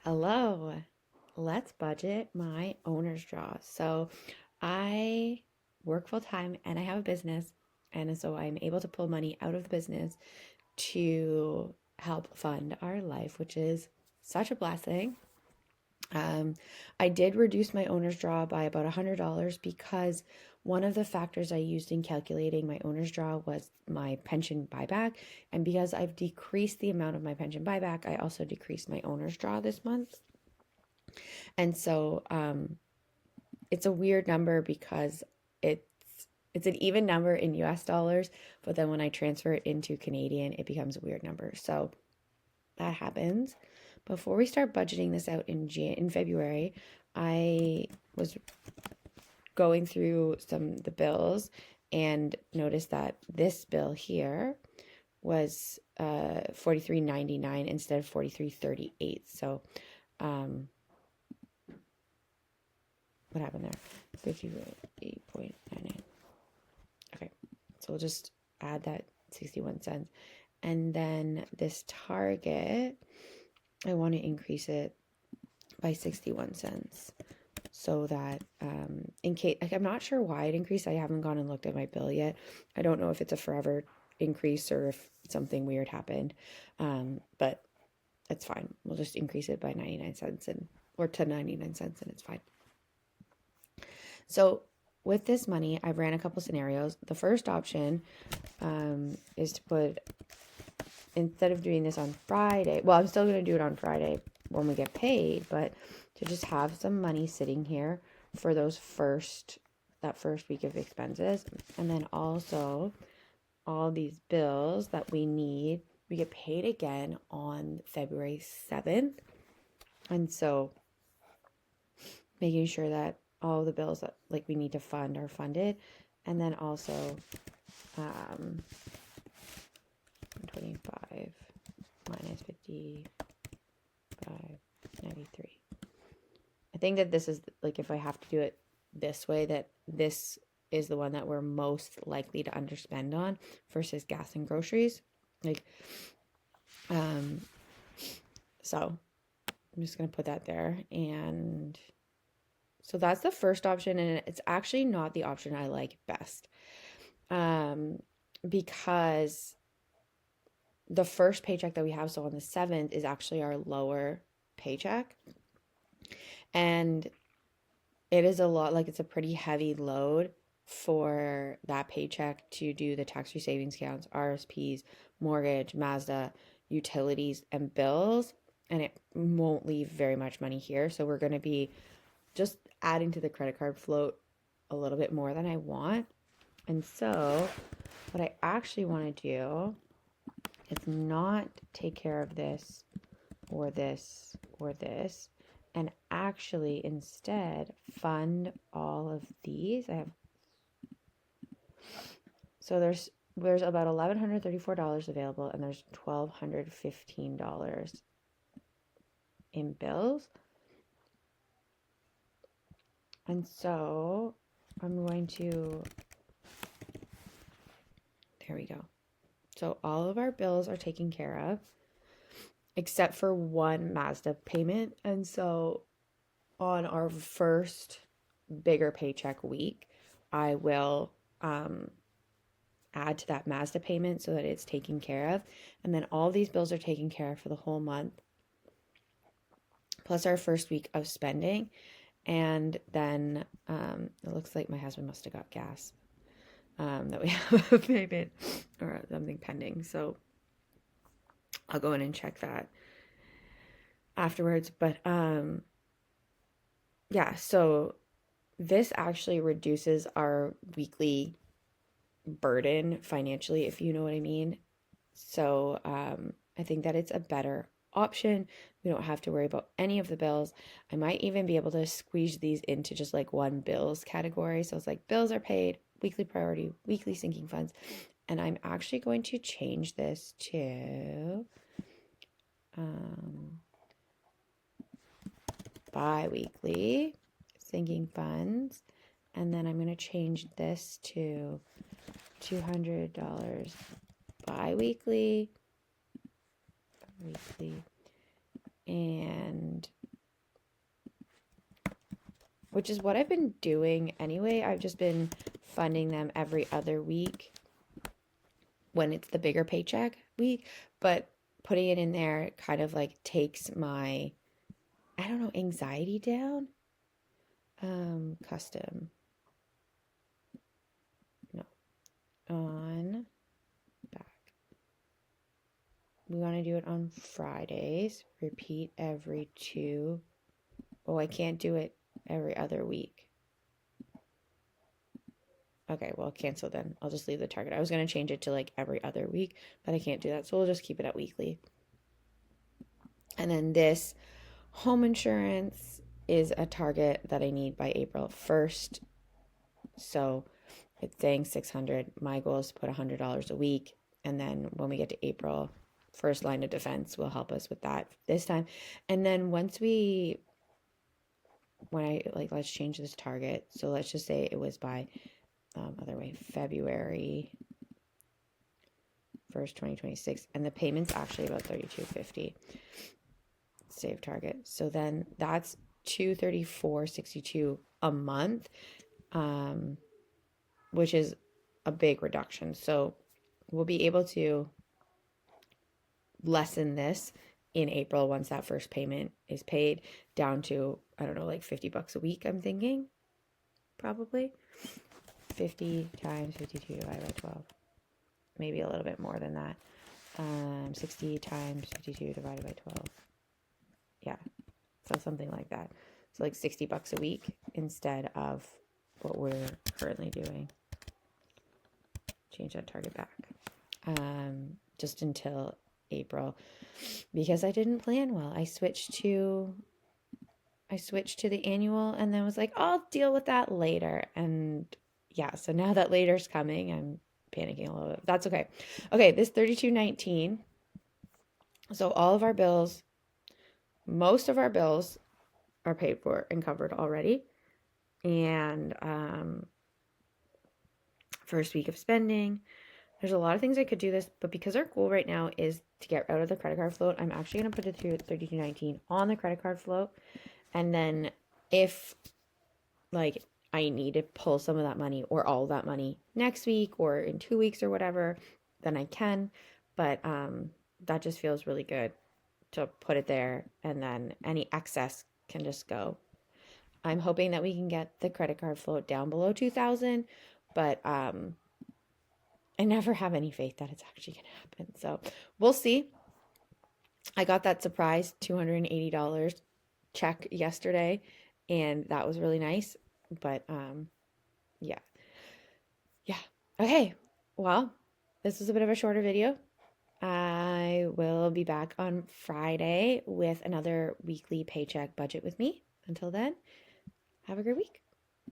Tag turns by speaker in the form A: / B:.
A: Hello, let's budget my owner's draw. So I work full time and I have a business, and so I'm able to pull money out of the business to help fund our life, which is such a blessing. Um, I did reduce my owner's draw by about $100 because one of the factors I used in calculating my owner's draw was my pension buyback. And because I've decreased the amount of my pension buyback, I also decreased my owner's draw this month. And so it's a weird number because it's it's an even number in US dollars, but then when I transfer it into Canadian, it becomes a weird number. So that happens. Before we start budgeting this out in February, I was going through the bills and noticed that this bill here was $43.99 instead of $43.38. So what happened there? 58.99. Okay, so we'll just add that 61 cents. And then this target, I want to increase it by 61 cents so that in case, like, I'm not sure why it increased. I haven't gone and looked at my bill yet. I don't know if it's a forever increase or if something weird happened. But it's fine. We'll just increase it by 99 cents or to 99 cents and it's fine. So with this money, I've ran a couple scenarios. The first option is to put, instead of doing this on Friday, well, I'm still going to do it on Friday when we get paid, but to just have some money sitting here for that first week of expenses. And then also all these bills that we need, we get paid again on February 7th. And so making sure that all the bills that like we need to fund are funded. And then also 25 minus 55.93. I think that this is like, if I have to do it this way, that this is the one that we're most likely to underspend on versus gas and groceries. Like, so I'm just going to put that there. And so that's the first option. And it's actually not the option I like best. Because the first paycheck that we have, so on the 7th, is actually our lower paycheck. And it is a lot, like it's a pretty heavy load for that paycheck to do the tax-free savings accounts, RSPs, mortgage, Mazda, utilities, and bills. And it won't leave very much money here. So we're going to be just adding to the credit card float a little bit more than I want. And so what I actually want to do is not take care of this or this or this, and actually instead fund all of these. So there's about $1,134 available, and there's $1,215 in bills. And so I'm going to, there we go. So all of our bills are taken care of, except for one Mazda payment. And so on our first bigger paycheck week, I will add to that Mazda payment so that it's taken care of. And then all these bills are taken care of for the whole month, plus our first week of spending. And then it looks like my husband must have got gas, that we have a payment or something pending. So I'll go in and check that afterwards. But yeah, so this actually reduces our weekly burden financially, if you know what I mean. So I think that it's a better option. We don't have to worry about any of the bills. I might even be able to squeeze these into just like one bills category. So it's like bills are paid, weekly priority, weekly sinking funds. And I'm actually going to change this to bi-weekly sinking funds. And then I'm going to change this to $200 bi-weekly, and which is what I've been doing anyway. I've just been funding them every other week when it's the bigger paycheck week, but putting it in there kind of like takes my, I don't know, anxiety down. Custom. No. On back. We want to do it on Fridays. Repeat every 2. Oh, I can't do it every other week. Okay, well, cancel then. I'll just leave the target. I was going to change it to like every other week, but I can't do that. So we'll just keep it at weekly. And then this home insurance is a target that I need by April 1st. So it's saying 600. My goal is to put $100 a week. And then when we get to April, first line of defense will help us with that this time. And then let's change this target. So let's just say it was by February 1st, 2026. And the payment's actually about $32.50. Save target. So then that's $234.62 a month, which is a big reduction. So we'll be able to lessen this in April once that first payment is paid down to, I don't know, like $50 a week, I'm thinking. Probably 50 times 52 divided by 12. Maybe a little bit more than that. 60 times 52 divided by 12. Yeah, so something like that. So like $60 a week instead of what we're currently doing. Change that target back. Just until April, because I didn't plan well. I switched to the annual and then was like, I'll deal with that later. And yeah, so now that later's coming, I'm panicking a little bit. That's okay. Okay, this $32.19. So all of our bills, most of our bills are paid for and covered already. And first week of spending. There's a lot of things I could do this, but because our goal right now is to get out of the credit card float, I'm actually going to put it through $32.19 on the credit card float. And then if like I need to pull some of that money or all that money next week or in 2 weeks or whatever, then I can. But that just feels really good to put it there, and then any excess can just go. I'm hoping that we can get the credit card float down below 2,000, but I never have any faith that it's actually going to happen. So we'll see. I got that surprise $280 check yesterday, and that was really nice. But yeah. Okay. Well, this was a bit of a shorter video. I will be back on Friday with another weekly paycheck budget with me. Until then, have a great week.